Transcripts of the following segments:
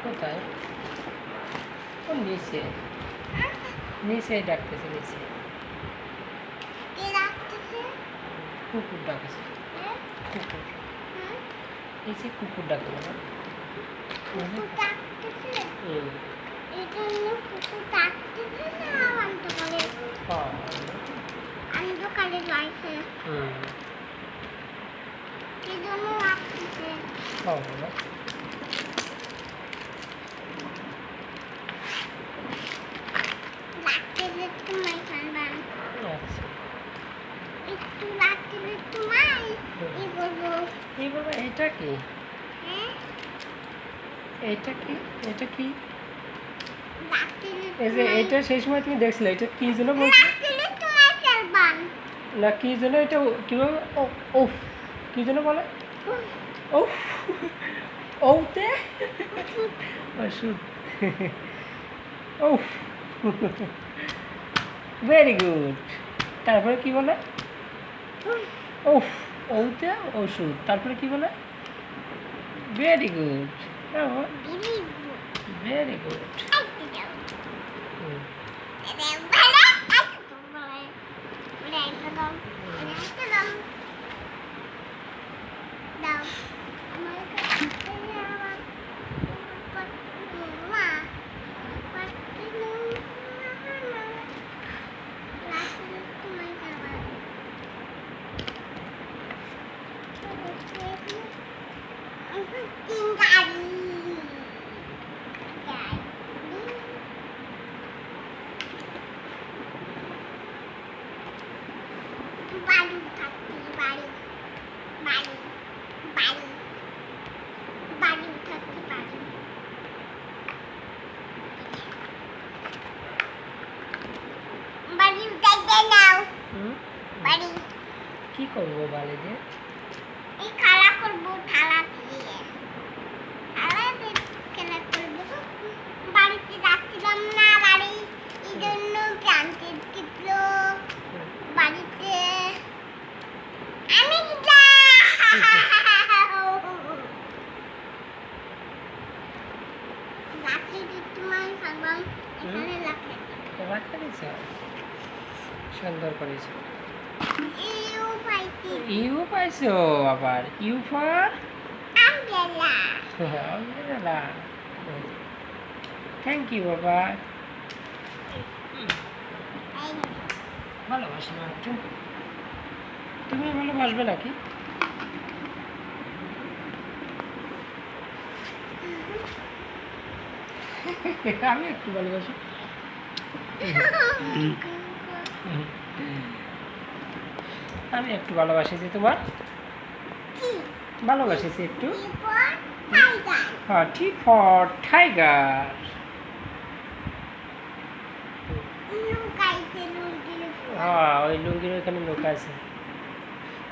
কোথায়? ও নিচে নিচে ডাকতেছে, নিচে কুকুর ডাকছে, কুকুর নিচে কুকুর ডাকে না। এটা কি? এটা কি? এটা কি? এই যে এটা সেই সময় তুমি দেখছিলে, এটা কি যেন বলছো না, কি যেন এটা কিভাবে ও কি যেন বলে? ও ওতে ওষুধ। ও ভেরি গুড। তারপরে কি বলে? ও ওতে ওষুধ। তারপরে কি বলে? Very good, very good. কি করবো বাড়ি দিয়ে? খেলা করবো থালা দিয়ে, খেলা করবো। বাড়িতে যাচ্ছিলাম না, বাড়ি এই জন্য ক্লান্তি ছিল বাড়িতে। আমি সুন্দর করেছো। ইউ পাইছো আবার? U for umbrella. Thank you বাবা। ভালোবাসি না একটু? তুমি ভালোবাসবে নাকি? আমি একটু ভালোবাসি। আমি একটু ভালোবাসিছি তোমার, ভালোবাসিছি একটু। হ্যাঁ, ঠিক ফর টাইগার। হ্যাঁ, ওই লুঙ্গির ওইখানে লোক আছে।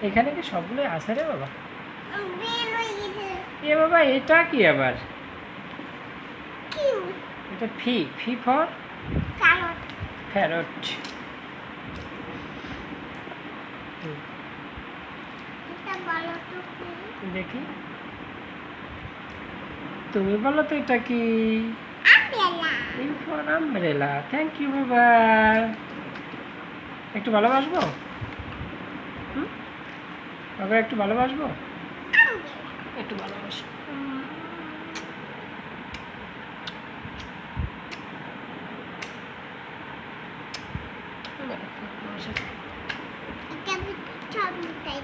এখানে কি সবগুলোই আছে রে বাবা? এ বাবা, এটা কি আবার? এটা ফি ফর প্যারট। হুম, এটা বলো তো কি? দেখি তুমি বলো তো এটা কি? Umbrella. U for umbrella. Thank you বাবা। একটু ভালোবাসবো? হুম, বাবা একটু ভালোবাসবো? আমব্রেলা। একটু ভালোবাসো। এটা আমি সব মিটাই।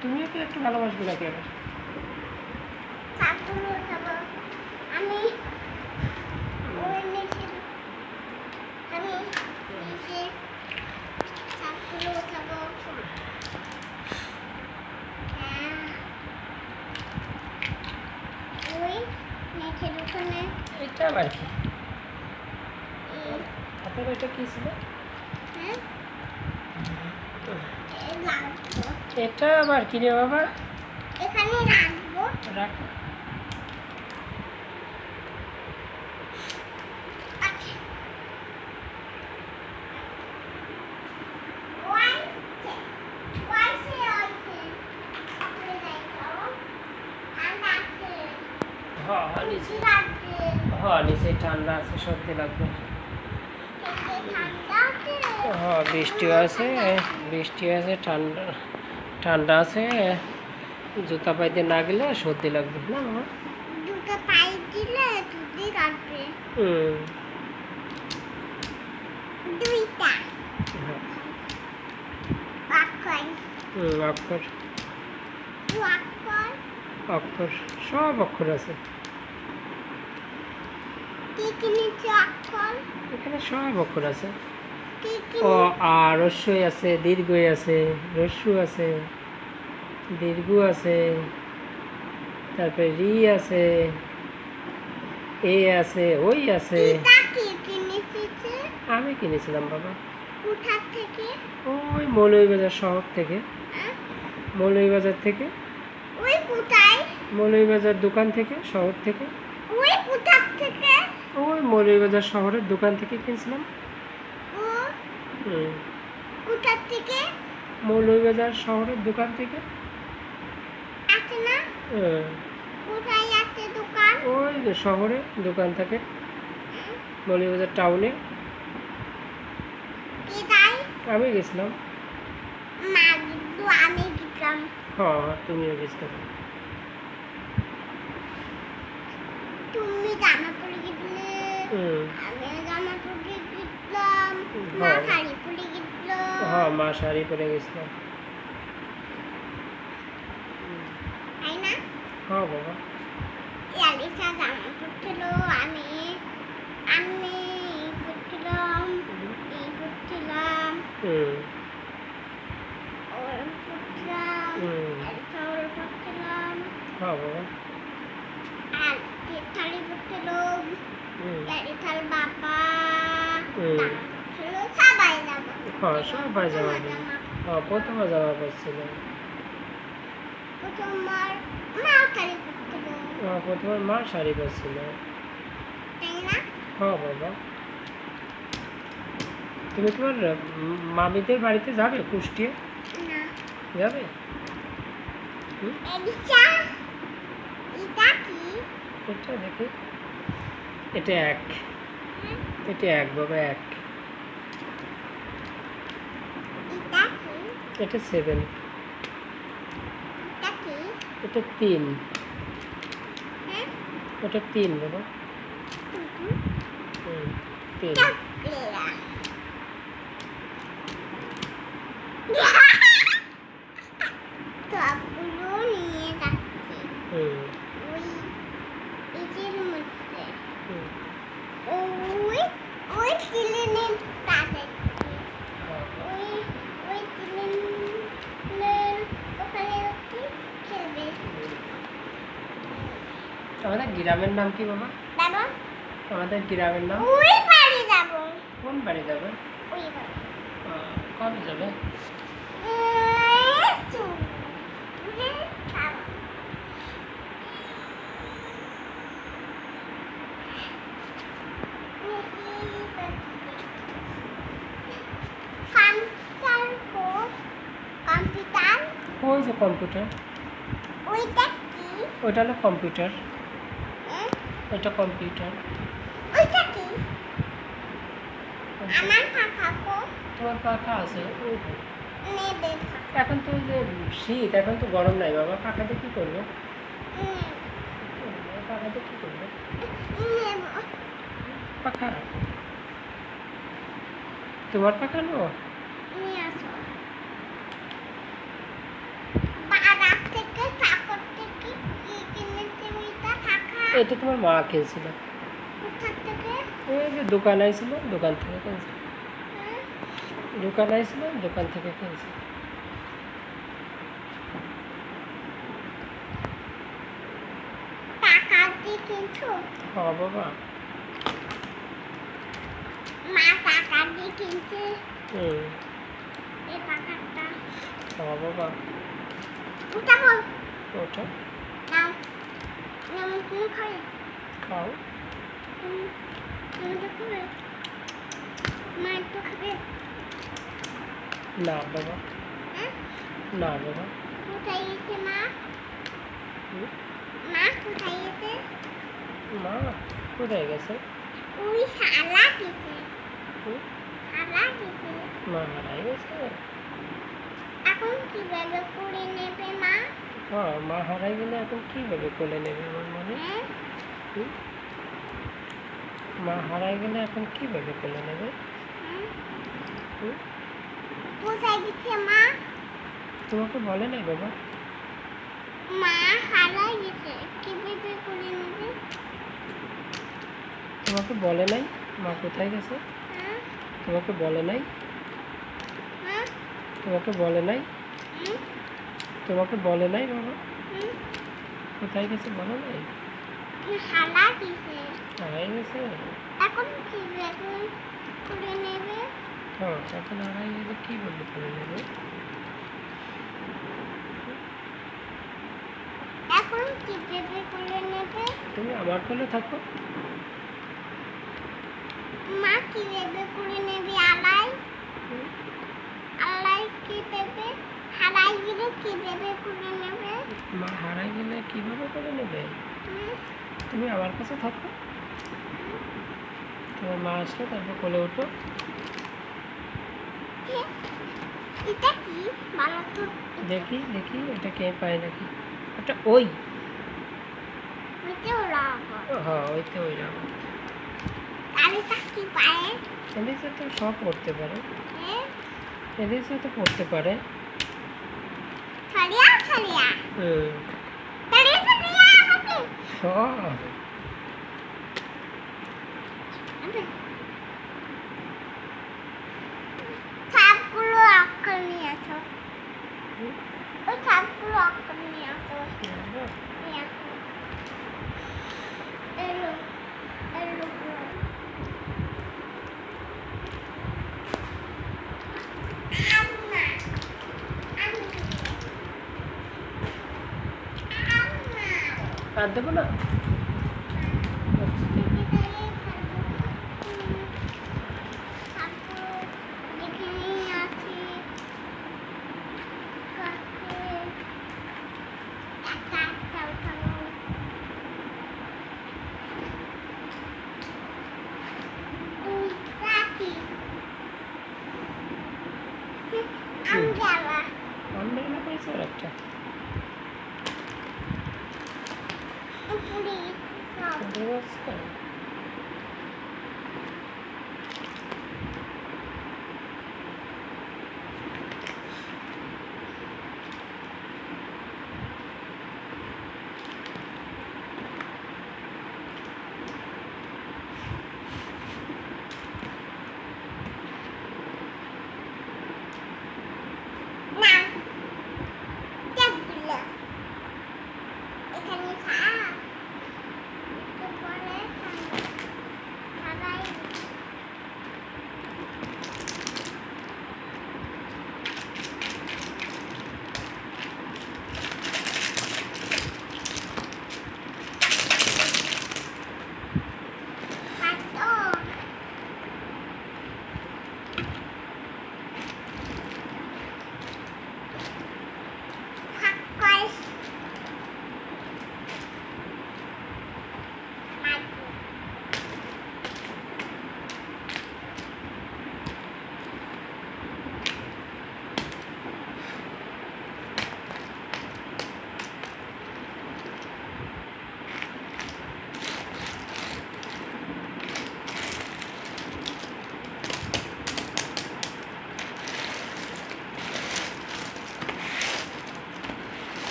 তুমিও তো একটু ভালোবাসবে নাকি আবার? চাটুলো খাবো। আমি ওই নিচে আমি নিচে চাটুলো খাবো। ওই নিচের ওখানে এটা আবার কি? হাতের ওইটা কি ছিল? হ্যাঁ এই রাখবো। এটা আবার কি রে বাবা? এখানে রাখবো। রাখো। আচ্ছা ওয়াই ওয়াই সে ওইছে আপনি দেখো আন্দাজে হ্যাঁ নিচে, রাখবে হ্যাঁ নিচে ঠান্ডা আছে, সর্দি লাগবে। ঠান্ডা আছে হ্যাঁ বৃষ্টি আছে, বৃষ্টি আছে, ঠান্ডা ঠান্ডা আছে। জুতা পাইতে না গেলে সর্দি লাগবে না বাবা? দুটো পাই দিলে দুধই কাটবে হুম, দুইটা হ্যাঁ, অক্ষর অক্ষর, অক্ষর অক্ষর, সব অক্ষর আছে কি কিনেছে অক্ষর এখানে, সব অক্ষর আছে। কি ও আর রস্যই আছে, দীর্ঘই আছে, রস্যু আছে, দীর্ঘ আছে, তারপরে রি আছে, এ আছে, ওই আছে। কিটা কি কিনেছে আমি কিনেছিলাম বাবা কোথা থেকে ওই মৌলভীবাজার শহর থেকে, হ্যাঁ? মৌলভীবাজার থেকে, ওই কোথায় মৌলভীবাজার দোকান থেকে, শহর থেকে, ওই কোথা থেকে ওই মৌলভীবাজার শহরের দোকান থেকে কিনছিলাম। ও হুম, কোথা থেকে মৌলভীবাজার শহরের দোকান থেকে। আছে না হুম, কোথায় আছে দোকান ওই যে শহরে দোকান থাকে, মৌলভীবাজার টাউনে। কোথায় আমি গেছিলাম। মা কিন্তু আমি গেলাম হ্যাঁ তুমিও গেছিলাম। তুমি জামা পরে গেছিলে হুম, আমিও জামা পরে গেছিলাম মা হ্যাঁ। শাড়ি পরে গেছিল হ্যাঁ মা শাড়ি পরে গেছিলাম। তাই না হ্যাঁ বাবা। আলিশা জামা পরছিল আমি আমি পরছিলাম এই পরছিলাম হুম, ওর পরছিলাম হুম, আলিশা ওর পরছিলাম হ্যাঁ বাবা। আর থালি পরছিল হুম, থাল বাবা হুম, জামা পরছিল সবাই জামা হ্যাঁ সবাই জামা পরে, জামা হ্যাঁ প্রথমে জামা পরছিল। প্রথমবার মা শাড়ি পরছিল হ্যাঁ প্রথমে মা শাড়ি পরছিল। তাই না হ্যাঁ বাবা। তুমি তোমার মামিদের বাড়িতে যাবে কুষ্টিয়া? না যাবে? হুম, এলিশা এটা কি এটা দেখি, এটা এক, এটা এক বাবা, এক। এটা কি এটা 7, এটা কি এটা 3, হ্যাঁ ওটা 3 বাবা। হুম, 3। চকলেরা সবগুলো নিয়ে যাচ্ছে হুম, ওই এটির মধ্যে হুম, ওই ওই সিলিনের পাশে হ্যাঁ। ওই ওই সিলিনের ওখানে কি খেলবে আমাদের গ্রামের নাম কি বাবা? বাবা আমাদের গ্রামের নাম? ওই বাড়ি যাব কোন বাড়ি যাবে? ওই বাড়ি কবে যাবে? ওই যে কম্পিউটার, ওইটা কি? ওইটা হলো কম্পিউটার, হ্যাঁ? এটা কম্পিউটার। ওইটা কি? আমার পাখা কো তোমার পাখা আছে ওইটা। নেবে এখন তো ওই যে শীত, এখন তো গরম নাই বাবা, পাখাতে কী করবে? পাখাতে কী করবে? নেব পাখা, তোমার পাখা নো? নিয়ে আসো বাজার থেকে ঠাকুর থেকে কি কিনেছি ওইটা পাখা এটা তোমার মা কিনছিল, কোথা থেকে? ওই যে দোকান আইছিল, দোকান থেকে কিনছে। হ্যাঁ? দোকান আইছিল, দোকান থেকে কিনছে। টাকা দিয়ে কিনছো? হ্যাঁ বাবা। মা টাকা দিয়ে কিনছে হুম। এই পাখাটা। হ্যাঁ বাবা। ওটা বল ওটা নাও নাও তুমি খাই খাও। তুমি তো খাবে মা একটু খাবে না বাবা, হ্যাঁ? না বাবা। কোথায় গেছে মা? হুম? মা কোথায় গেছে? মা কোথায় গেছে? ওই শালা গেছে হুম? শালা গেছে মা হারাই গেছে। এখন কিভাবে করে নেবে মা? হ্যাঁ, মা হারাই গেলে এখন কীভাবে কোলে নেবে আমার মনে? হ্যাঁ? হুম? মা হারাই গেলে এখন কীভাবে কোলে নেবে? হ্যাঁ? হুম? কোথায় গেছে মা? তোমাকে বলে নাই বাবা? মা হারাই গেছে কিভাবে করে নেবে? তোমাকে বলে নাই মা কোথায় গেছে? হ্যাঁ? তোমাকে বলে নাই? হ্যাঁ? তোমাকে বলে নাই? হুম? তোমাকে বলে নাই বাবা? হুম? কোথায় গেছে বলে নাই? শালা গেছে হারাই গেছে। এখন কিভাবে করে নেবে? হ্যাঁ, এখন হারাই গেলে কীভাবে কোলে নেবে? এখন কিভাবে করে নেবে? তুমি আমার কোলে থাকো। মা কিভাবে করে নেবে আলাই? হুম? আলাই কিভাবে হারাই গেলে কিভাবে করে নেবে? মা হারাই গেলে কীভাবে করে নেবে? হুম? তুমি আমার কাছে থাকো, তোমার মা আসলে তারপর কোলে ওঠো। এটা কি ভালো তো দেখি দেখি এটা কে পায় নাকি। ওটা ওই, হইতে ওরা আবার হ্যাঁ ওইতে ওই রকম। কালিটা কি পায়? এদের সাথে সব পড়তে পারে, হ্যাঁ? এদের সাথে পড়তে পারে। ছড়িয়া ছড়িয়া হুম। ছড়িয়া ছড়িয়া আমাকে সব। সাপগুলো আঁকড়ে নিয়ে আসো হুম? ওই সাপগুলো আঁকড়ে নিয়ে আসো বাবা, নিয়ে আসো এলো এলো আম্মা আম্মা আর দেবো না? অন্য পাইছে আর একটা। পুরি বুঝতে পারছো?